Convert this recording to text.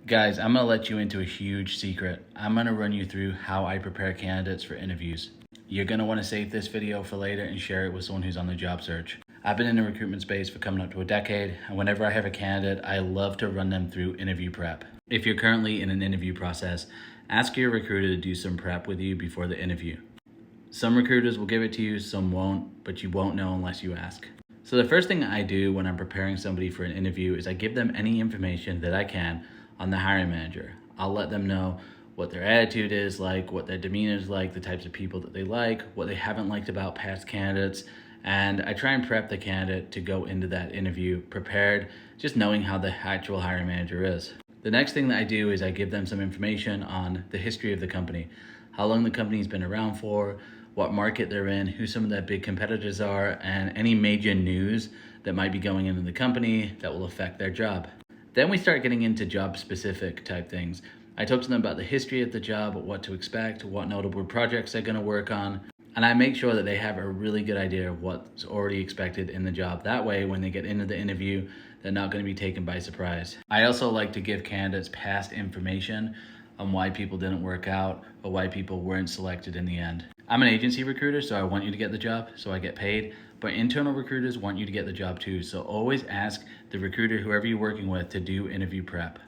Guys, I'm gonna let you into a huge secret. I'm gonna run you through how I prepare candidates for interviews. You're gonna wanna save this video for later and share it with someone who's on the job search. I've been in the recruitment space for coming up to a decade, and whenever I have a candidate, I love to run them through interview prep. If you're currently in an interview process, ask your recruiter to do some prep with you before the interview. Some recruiters will give it to you, some won't, but you won't know unless you ask. So the first thing I do when I'm preparing somebody for an interview is I give them any information that I can on the hiring manager. I'll let them know what their attitude is like, what their demeanor is like, the types of people that they like, what they haven't liked about past candidates, and I try and prep the candidate to go into that interview prepared, just knowing how the actual hiring manager is. The next thing that I do is I give them some information on the history of the company, how long the company's been around for, what market they're in, who some of their big competitors are, and any major news that might be going into the company that will affect their job. Then we start getting into job specific type things. I talk to them about the history of the job, what to expect, what notable projects they're gonna work on, and I make sure that they have a really good idea of what's already expected in the job. That way, when they get into the interview, they're not gonna be taken by surprise. I also like to give candidates past information on why people didn't work out or why people weren't selected in the end. I'm an agency recruiter, so I want you to get the job, so I get paid, but internal recruiters want you to get the job too, so always ask the recruiter, whoever you're working with, to do interview prep.